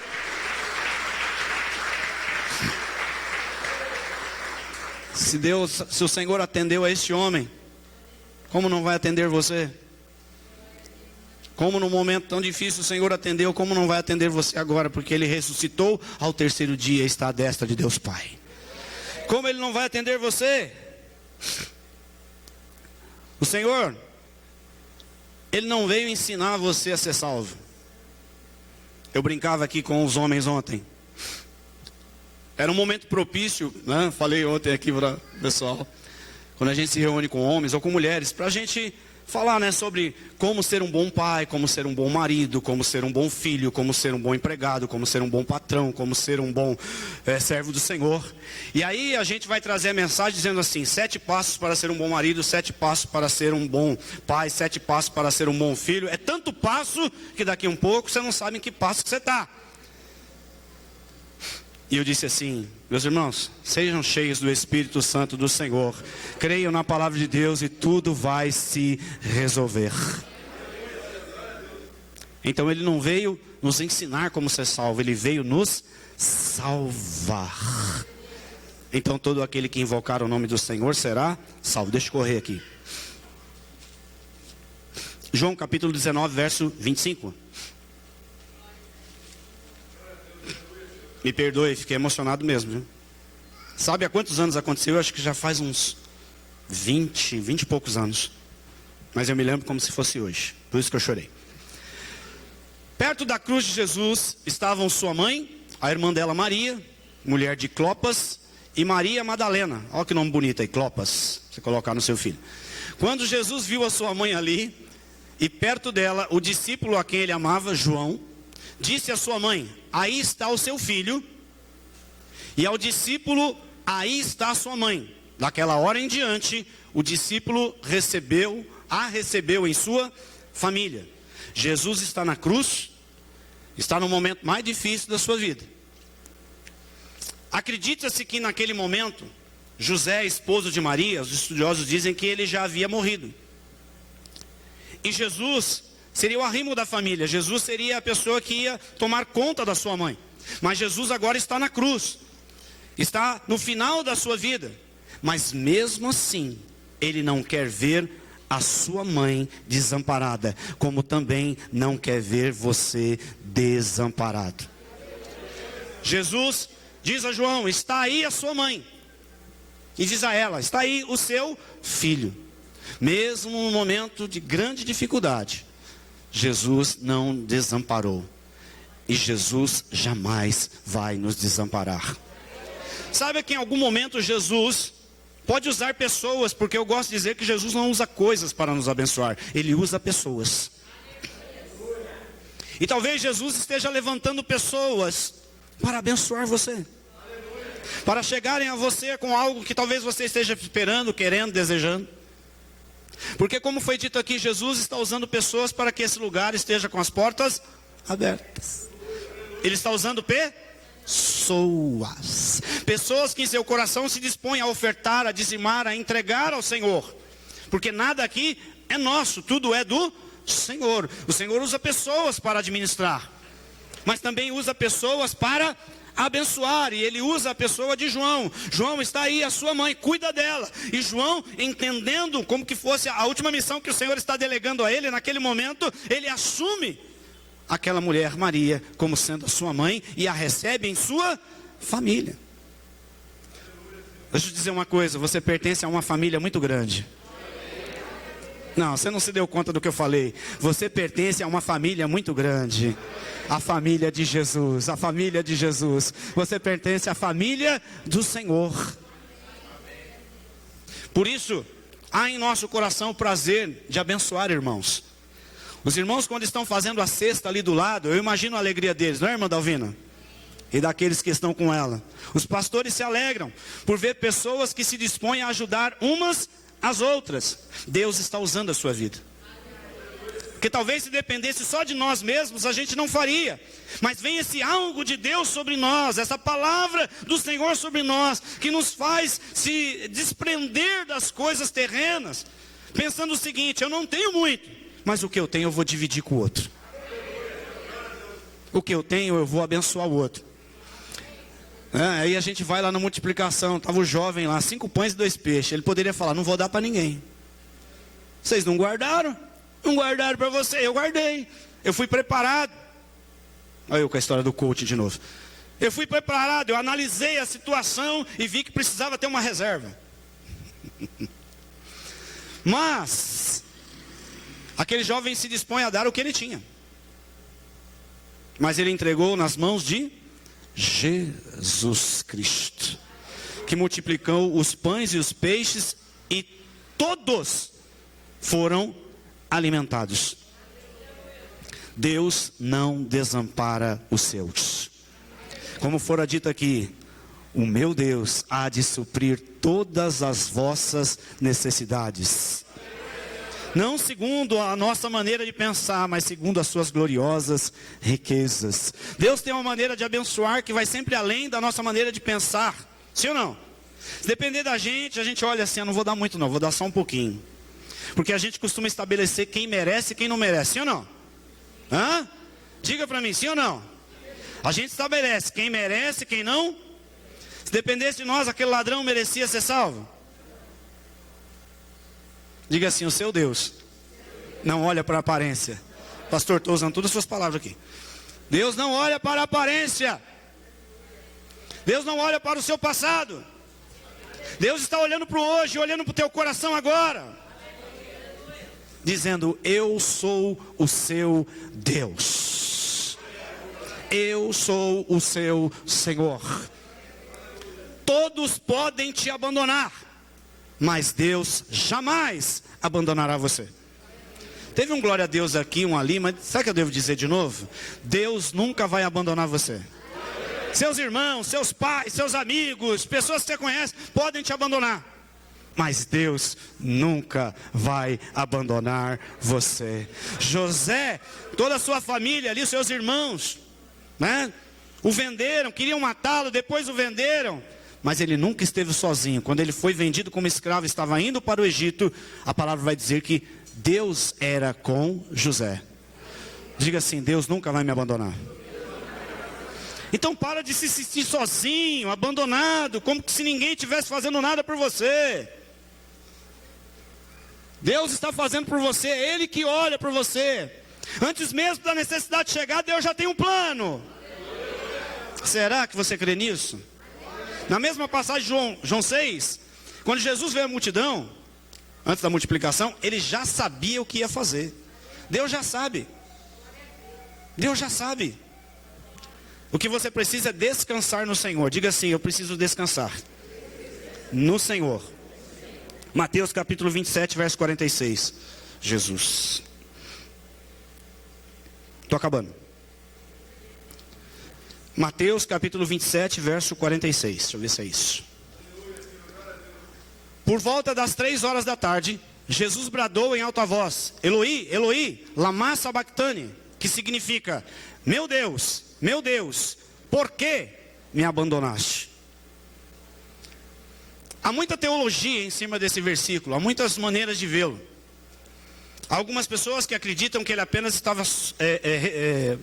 Se o Senhor atendeu a este homem, como não vai atender você? Como num momento tão difícil o Senhor atendeu, como não vai atender você agora? Porque Ele ressuscitou ao terceiro dia e está à destra de Deus Pai. Como Ele não vai atender você? O Senhor, Ele não veio ensinar você a ser salvo. Eu brincava aqui com os homens ontem. Era um momento propício, né? Falei ontem aqui para o pessoal, quando a gente se reúne com homens ou com mulheres, para a gente falar, né, sobre como ser um bom pai, como ser um bom marido, como ser um bom filho, como ser um bom empregado, como ser um bom patrão, como ser um bom servo do Senhor. E aí a gente vai trazer a mensagem dizendo assim: 7 passos para ser um bom marido, 7 passos para ser um bom pai, 7 passos para ser um bom filho. É tanto passo que daqui um pouco você não sabe em que passo que você está. E eu disse assim: meus irmãos, sejam cheios do Espírito Santo do Senhor, creiam na palavra de Deus e tudo vai se resolver. Então Ele não veio nos ensinar como ser salvo, Ele veio nos salvar. Então todo aquele que invocar o nome do Senhor será salvo. Deixa eu correr aqui. João capítulo 19, verso 25. Me perdoe, fiquei emocionado mesmo, viu? Sabe há quantos anos aconteceu? Eu acho que já faz uns 20 e poucos anos. Mas eu me lembro como se fosse hoje. Por isso que eu chorei. Perto da cruz de Jesus estavam sua mãe, a irmã dela Maria, mulher de Clopas, e Maria Madalena. Olha que nome bonito aí, Clopas. Você colocar no seu filho. Quando Jesus viu a sua mãe ali, e perto dela o discípulo a quem ele amava, João, disse à sua mãe: aí está o seu filho. E ao discípulo: aí está a sua mãe. Daquela hora em diante, o discípulo a recebeu em sua família. Jesus está na cruz, está no momento mais difícil da sua vida. Acredita-se que naquele momento, José, esposo de Maria, os estudiosos dizem que ele já havia morrido. E Jesus seria o arrimo da família. Jesus seria a pessoa que ia tomar conta da sua mãe. Mas Jesus agora está na cruz. Está no final da sua vida. Mas mesmo assim, Ele não quer ver a sua mãe desamparada. Como também não quer ver você desamparado. Jesus diz a João: está aí a sua mãe. E diz a ela: está aí o seu filho. Mesmo no momento de grande dificuldade, Jesus não desamparou. E Jesus jamais vai nos desamparar. Sabe que em algum momento Jesus pode usar pessoas, porque eu gosto de dizer que Jesus não usa coisas para nos abençoar, Ele usa pessoas. E talvez Jesus esteja levantando pessoas para abençoar você, para chegarem a você com algo que talvez você esteja esperando, querendo, desejando. Porque como foi dito aqui, Jesus está usando pessoas para que esse lugar esteja com as portas abertas. Ele está usando pessoas que em seu coração se dispõem a ofertar, a dizimar, a entregar ao Senhor. Porque nada aqui é nosso, tudo é do Senhor. O Senhor usa pessoas para administrar, mas também usa pessoas para abençoar. E Ele usa a pessoa de João. João, está aí a sua mãe, cuida dela. E João, entendendo como que fosse a última missão que o Senhor está delegando a ele, naquele momento, ele assume aquela mulher, Maria, como sendo a sua mãe, e a recebe em sua família. Deixa eu dizer uma coisa: você pertence a uma família muito grande. Não, você não se deu conta do que eu falei. Você pertence a uma família muito grande. A família de Jesus, a família de Jesus. Você pertence à família do Senhor. Por isso, há em nosso coração o prazer de abençoar irmãos. Os irmãos, quando estão fazendo a cesta ali do lado, eu imagino a alegria deles, não é, irmã Dalvina? E daqueles que estão com ela. Os pastores se alegram por ver pessoas que se dispõem a ajudar umas às outras. Deus está usando a sua vida. Porque talvez se dependesse só de nós mesmos, a gente não faria. Mas vem esse algo de Deus sobre nós, essa palavra do Senhor sobre nós, que nos faz se desprender das coisas terrenas, pensando o seguinte: eu não tenho muito, mas o que eu tenho eu vou dividir com o outro. O que eu tenho eu vou abençoar o outro. Aí a gente vai lá na multiplicação, estava o jovem lá, 5 pães e 2 peixes. Ele poderia falar: não vou dar para ninguém. Vocês não guardaram? Não guardaram para você, eu guardei. Eu fui preparado. Olha eu com a história do coach de novo. Eu fui preparado, eu analisei a situação e vi que precisava ter uma reserva. Mas aquele jovem se dispõe a dar o que ele tinha. Mas ele entregou nas mãos de Jesus Cristo, que multiplicou os pães e os peixes, e todos foram alimentados. Deus não desampara os seus. Como fora dito aqui, o meu Deus há de suprir todas as vossas necessidades. Não segundo a nossa maneira de pensar, mas segundo as suas gloriosas riquezas. Deus tem uma maneira de abençoar que vai sempre além da nossa maneira de pensar. Sim ou não? Se depender da gente, a gente olha assim: eu não vou dar muito não, vou dar só um pouquinho. Porque a gente costuma estabelecer quem merece e quem não merece. Sim ou não? Hã? Diga para mim, sim ou não? A gente estabelece quem merece e quem não. Se dependesse de nós, aquele ladrão merecia ser salvo? Diga assim: o seu Deus não olha para a aparência. Pastor, estou usando todas as suas palavras aqui. Deus não olha para a aparência. Deus não olha para o seu passado. Deus está olhando para o hoje, olhando para o teu coração agora, dizendo: eu sou o seu Deus. Eu sou o seu Senhor. Todos podem te abandonar, mas Deus jamais abandonará você. Teve um glória a Deus aqui, um ali, mas sabe o que eu devo dizer de novo? Deus nunca vai abandonar você. Seus irmãos, seus pais, seus amigos, pessoas que você conhece, podem te abandonar, mas Deus nunca vai abandonar você. José, toda a sua família ali, os seus irmãos, né? O venderam, queriam matá-lo, depois o venderam. Mas ele nunca esteve sozinho. Quando ele foi vendido como escravo, estava indo para o Egito, a palavra vai dizer que Deus era com José. Diga assim: Deus nunca vai me abandonar. Então para de se sentir sozinho, abandonado, como se ninguém estivesse fazendo nada por você. Deus está fazendo por você, é Ele que olha por você. Antes mesmo da necessidade chegar, Deus já tem um plano. Será que você crê nisso? Na mesma passagem de João 6, quando Jesus veio à multidão, antes da multiplicação, ele já sabia o que ia fazer. Deus já sabe. Deus já sabe. O que você precisa é descansar no Senhor. Diga assim: eu preciso descansar no Senhor. Mateus capítulo 27, verso 46. Jesus. Estou acabando. Mateus capítulo 27, verso 46. Deixa eu ver se é isso. Por volta das 3 horas da tarde, Jesus bradou em alta voz: Eloi, Eloi, lama sabachthani, que significa: meu Deus, por que me abandonaste? Há muita teologia em cima desse versículo, há muitas maneiras de vê-lo. Há algumas pessoas que acreditam que ele apenas estava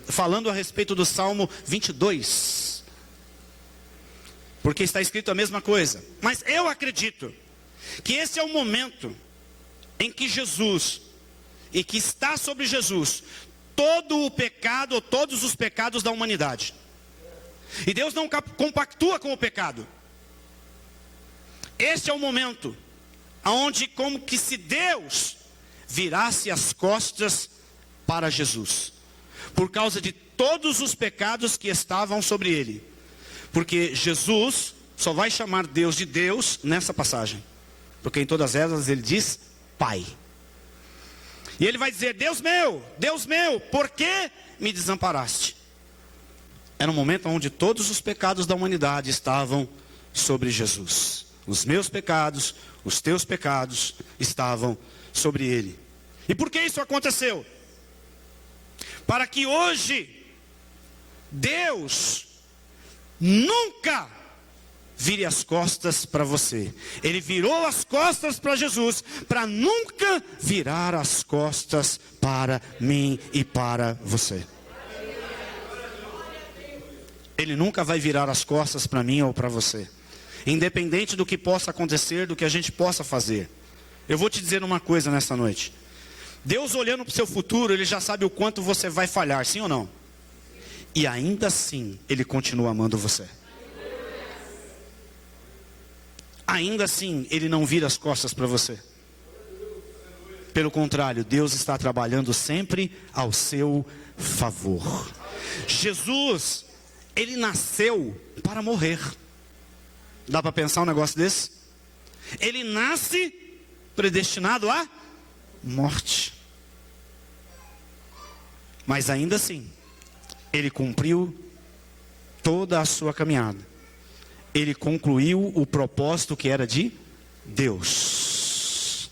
falando a respeito do Salmo 22, porque está escrito a mesma coisa. Mas eu acredito que esse é o momento em que Jesus, e que está sobre Jesus, todo o pecado, todos os pecados da humanidade. E Deus não compactua com o pecado. Este é o momento onde, como que se Deus virasse as costas para Jesus, por causa de todos os pecados que estavam sobre ele. Porque Jesus só vai chamar Deus de Deus nessa passagem. porque em todas elas ele diz Pai. E ele vai dizer: Deus meu, por que me desamparaste? Era um momento onde todos os pecados da humanidade estavam sobre Jesus. Os meus pecados, os teus pecados estavam sobre ele. E por que isso aconteceu? Para que hoje Deus nunca vire as costas para você. Ele virou as costas para Jesus, para nunca virar as costas para mim e para você. Ele nunca vai virar as costas para mim ou para você. Independente do que possa acontecer, do que a gente possa fazer. Eu vou te dizer uma coisa nessa noite. Deus olhando para o seu futuro, Ele já sabe o quanto você vai falhar, sim ou não? E ainda assim, Ele continua amando você. Ainda assim, Ele não vira as costas para você. Pelo contrário, Deus está trabalhando sempre ao seu favor. Jesus, Ele nasceu para morrer. Dá para pensar um negócio desse? Ele nasce predestinado à morte. Mas ainda assim, Ele cumpriu toda a sua caminhada. Ele concluiu o propósito que era de Deus.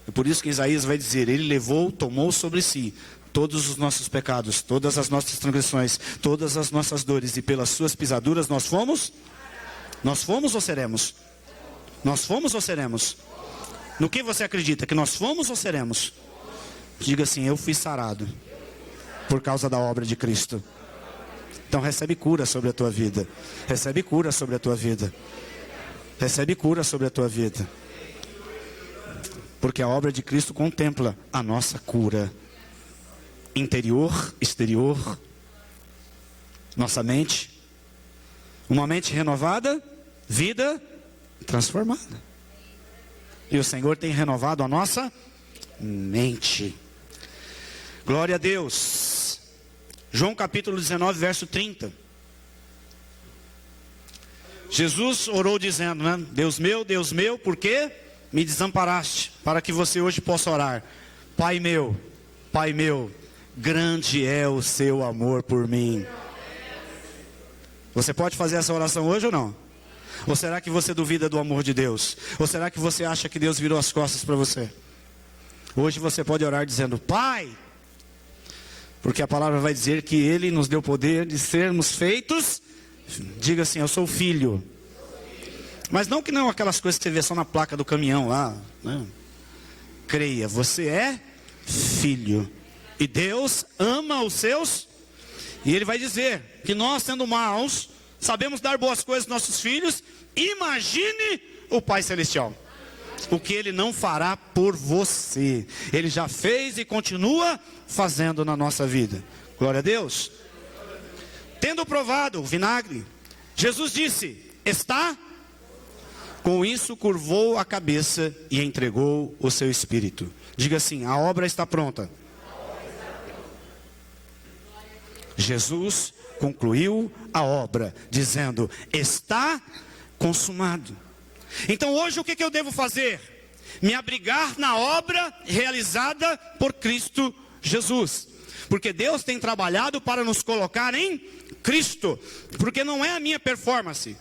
É por isso que Isaías vai dizer: Ele levou, tomou sobre si todos os nossos pecados, todas as nossas transgressões, todas as nossas dores, e pelas suas pisaduras nós fomos? Nós fomos ou seremos? Nós fomos ou seremos? No que você acredita? Que nós fomos ou seremos? Diga assim: eu fui sarado por causa da obra de Cristo. Então recebe cura sobre a tua vida. Recebe cura sobre a tua vida. Recebe cura sobre a tua vida. Porque a obra de Cristo contempla a nossa cura. Interior, exterior. Nossa mente. Uma mente renovada, vida transformada. E o Senhor tem renovado a nossa mente. Glória a Deus. João capítulo 19, verso 30. Jesus orou dizendo, né? Deus meu, por que me desamparaste? Para que você hoje possa orar. Pai meu, grande é o seu amor por mim. Você pode fazer essa oração hoje ou não? Ou será que você duvida do amor de Deus? Ou será que você acha que Deus virou as costas para você? Hoje você pode orar dizendo: Pai, porque a palavra vai dizer que Ele nos deu poder de sermos feitos. Diga assim: eu sou filho. Mas não que não aquelas coisas que você vê só na placa do caminhão lá, né? Creia, você é filho. E Deus ama os seus. E Ele vai dizer que nós, sendo maus, sabemos dar boas coisas aos nossos filhos. Imagine o Pai Celestial. O que Ele não fará por você. Ele já fez e continua fazendo na nossa vida. Glória a Deus. Tendo provado o vinagre, Jesus disse: está. Com isso curvou a cabeça e entregou o seu espírito. Diga assim: a obra está pronta. Jesus concluiu a obra, dizendo: está consumado. Então hoje o que eu devo fazer? Me abrigar na obra realizada por Cristo Jesus. Porque Deus tem trabalhado para nos colocar em Cristo. Porque não é a minha performance,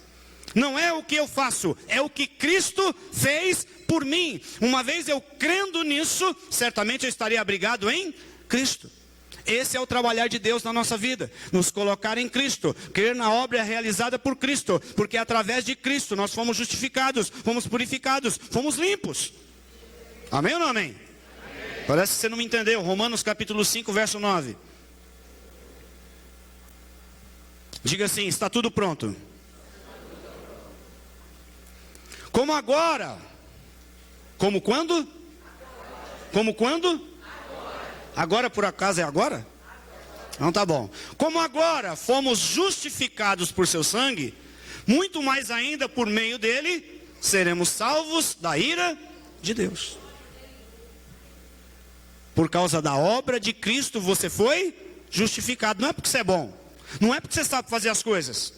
não é o que eu faço, é o que Cristo fez por mim. Uma vez eu crendo nisso, certamente eu estarei abrigado em Cristo. Esse é o trabalhar de Deus na nossa vida, nos colocar em Cristo, crer na obra realizada por Cristo, porque através de Cristo nós fomos justificados, fomos purificados, fomos limpos. Amém ou não amém? Amém. Parece que você não me entendeu. Romanos capítulo 5, verso 9. Diga assim: está tudo pronto. Como agora? Como quando? Como quando? Agora por acaso é agora? Não, tá bom. Como agora fomos justificados por seu sangue, muito mais ainda por meio dele seremos salvos da ira de Deus. Por causa da obra de Cristo você foi justificado. Não é porque você é bom, não é porque você sabe fazer as coisas.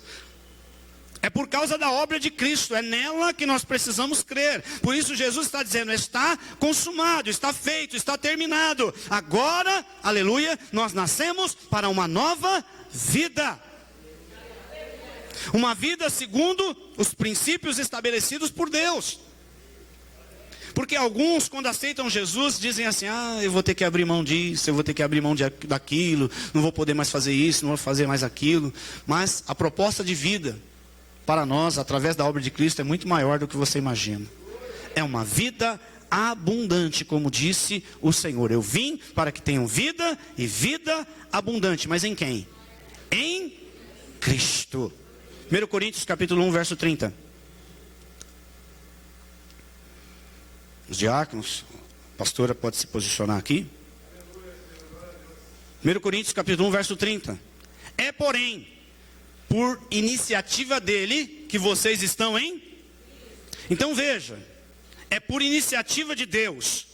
É por causa da obra de Cristo, é nela que nós precisamos crer. Por isso Jesus está dizendo, está consumado, está feito, está terminado. Agora, aleluia, nós nascemos para uma nova vida. Uma vida segundo os princípios estabelecidos por Deus. Porque alguns, quando aceitam Jesus, dizem assim, eu vou ter que abrir mão disso, eu vou ter que abrir mão daquilo, não vou poder mais fazer isso, não vou fazer mais aquilo. Mas a proposta de vida para nós, através da obra de Cristo, é muito maior do que você imagina. É uma vida abundante, como disse o Senhor. Eu vim para que tenham vida e vida abundante. Mas em quem? Em Cristo. 1 Coríntios capítulo 1, verso 30. Os diáconos, a pastora pode se posicionar aqui. 1 Coríntios capítulo 1, verso 30. É porém por iniciativa dele que vocês estão em... Então veja, é por iniciativa de Deus.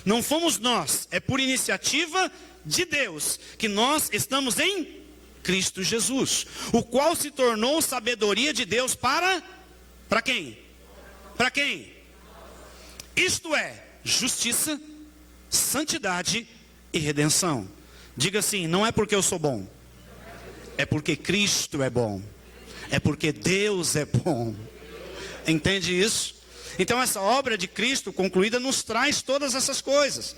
Não fomos nós, é por iniciativa de Deus que nós estamos em Cristo Jesus, o qual se tornou sabedoria de Deus para quem? Para quem? Isto é, justiça, santidade e redenção. Diga assim, não é porque eu sou bom, é porque Cristo é bom, é porque Deus é bom. Entende isso? Então essa obra de Cristo concluída nos traz todas essas coisas.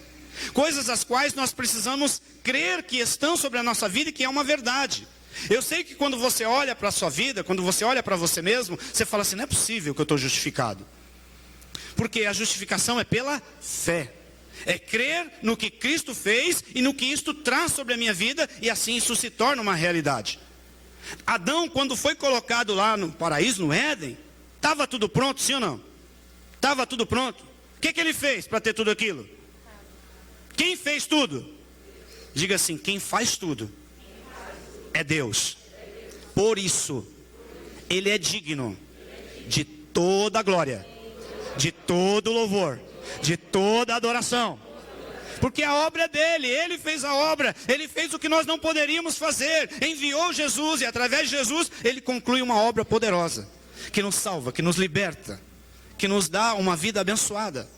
Coisas as quais nós precisamos crer que estão sobre a nossa vida e que é uma verdade. Eu sei que quando você olha para a sua vida, quando você olha para você mesmo, você fala assim, não é possível que eu estou justificado. Porque a justificação é pela fé. É crer no que Cristo fez e no que isto traz sobre a minha vida, e assim isso se torna uma realidade. Adão, quando foi colocado lá no paraíso, no Éden, estava tudo pronto, sim ou não? Estava tudo pronto. O que ele fez para ter tudo aquilo? Quem fez tudo? Diga assim, quem faz tudo é Deus. Por isso, Ele é digno de toda a glória, de todo o louvor, de toda a adoração. Porque a obra é dele, ele fez a obra, ele fez o que nós não poderíamos fazer, enviou Jesus e através de Jesus ele conclui uma obra poderosa, que nos salva, que nos liberta, que nos dá uma vida abençoada.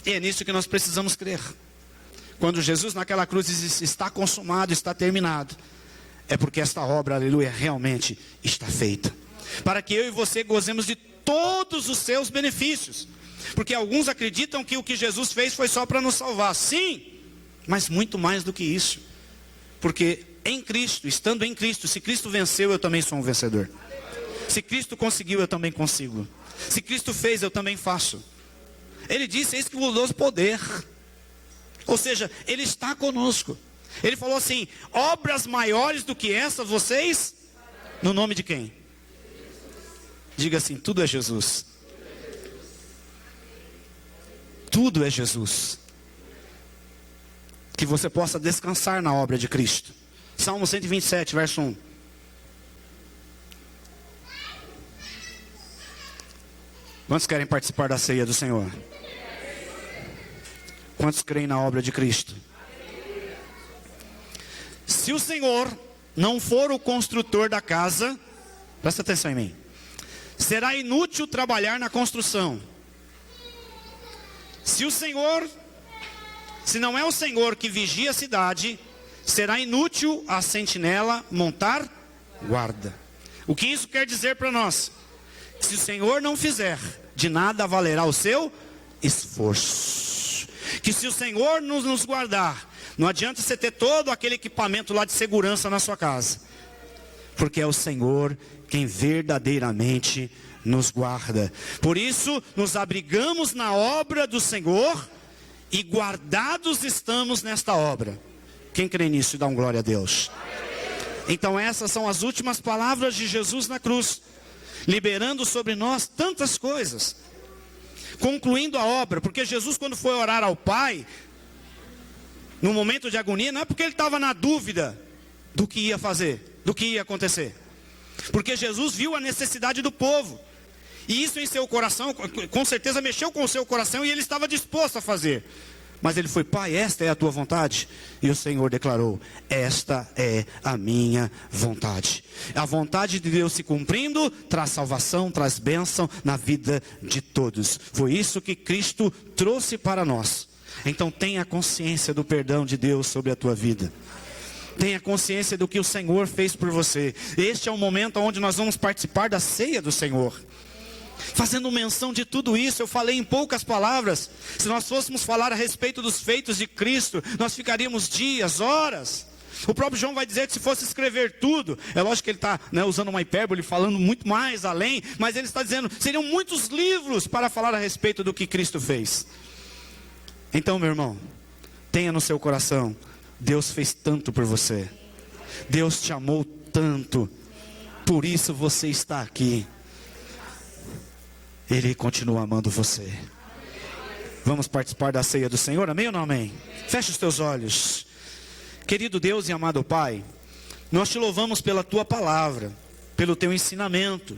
E é nisso que nós precisamos crer. Quando Jesus naquela cruz diz, está consumado, está terminado, é porque esta obra, aleluia, realmente está feita. Para que eu e você gozemos de todos os seus benefícios. Porque alguns acreditam que o que Jesus fez foi só para nos salvar. Sim, mas muito mais do que isso. Porque em Cristo, estando em Cristo, se Cristo venceu, eu também sou um vencedor. Se Cristo conseguiu, eu também consigo. Se Cristo fez, eu também faço. Ele disse, eis que vos dou poder. Ou seja, Ele está conosco. Ele falou assim, obras maiores do que essas, vocês, no nome de quem? Diga assim, tudo é Jesus. Tudo é Jesus. Que você possa descansar na obra de Cristo. Salmo 127, verso 1. Quantos querem participar da ceia do Senhor? Quantos creem na obra de Cristo? Se o Senhor não for o construtor da casa, presta atenção em mim, será inútil trabalhar na construção. Se não é o Senhor que vigia a cidade, será inútil a sentinela montar guarda. O que isso quer dizer para nós? Se o Senhor não fizer, de nada valerá o seu esforço. Que se o Senhor nos guardar, não adianta você ter todo aquele equipamento lá de segurança na sua casa. Porque é o Senhor quem verdadeiramente nos guarda. Por isso, nos abrigamos na obra do Senhor e guardados estamos nesta obra. Quem crê nisso, dá um glória a Deus. Então essas são as últimas palavras de Jesus na cruz, liberando sobre nós tantas coisas, concluindo a obra. Porque Jesus, quando foi orar ao Pai, no momento de agonia, não é porque ele estava na dúvida do que ia fazer, do que ia acontecer. Porque Jesus viu a necessidade do povo. E isso em seu coração, com certeza mexeu com o seu coração, e ele estava disposto a fazer. Mas ele foi: Pai, esta é a tua vontade? E o Senhor declarou: esta é a minha vontade. A vontade de Deus se cumprindo, traz salvação, traz bênção na vida de todos. Foi isso que Cristo trouxe para nós. Então tenha consciência do perdão de Deus sobre a tua vida. Tenha consciência do que o Senhor fez por você. Este é o momento onde nós vamos participar da ceia do Senhor. Fazendo menção de tudo isso, eu falei em poucas palavras. Se nós fôssemos falar a respeito dos feitos de Cristo, nós ficaríamos dias, horas. O próprio João vai dizer que se fosse escrever tudo, é lógico que ele está usando uma hipérbole, falando muito mais além, mas ele está dizendo, seriam muitos livros para falar a respeito do que Cristo fez. Então, meu irmão, tenha no seu coração, Deus fez tanto por você. Deus te amou tanto, por isso você está aqui. Ele continua amando você. Vamos participar da ceia do Senhor, amém ou não amém? Feche os teus olhos. Querido Deus e amado Pai, nós te louvamos pela tua palavra, pelo teu ensinamento.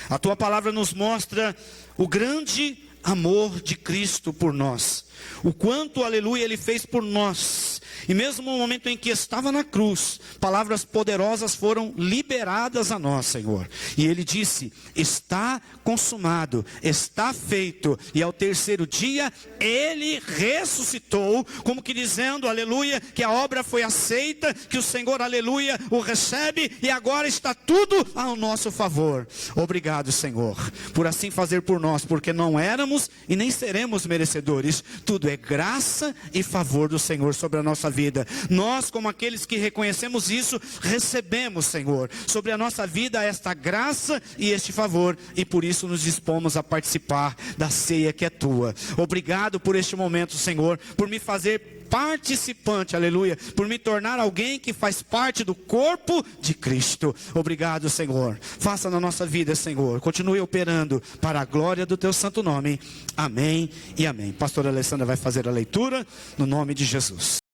A tua palavra nos mostra o grande amor de Cristo por nós. O quanto, aleluia, Ele fez por nós. E mesmo no momento em que estava na cruz, palavras poderosas foram liberadas a nós, Senhor. E Ele disse, está consumado, está feito. E ao terceiro dia, Ele ressuscitou, como que dizendo, aleluia, que a obra foi aceita, que o Senhor, aleluia, o recebe, e agora está tudo ao nosso favor. Obrigado, Senhor, por assim fazer por nós, porque não éramos e nem seremos merecedores. Tudo é graça e favor do Senhor sobre a nossa vida. Nós, como aqueles que reconhecemos isso, recebemos, Senhor, sobre a nossa vida esta graça e este favor, e por isso nos dispomos a participar da ceia que é tua. Obrigado por este momento, Senhor, por me fazer participante, aleluia, por me tornar alguém que faz parte do corpo de Cristo. Obrigado, Senhor. Faça na nossa vida, Senhor, continue operando para a glória do teu santo nome. Amém e amém. Pastora Alessandra vai fazer a leitura no nome de Jesus.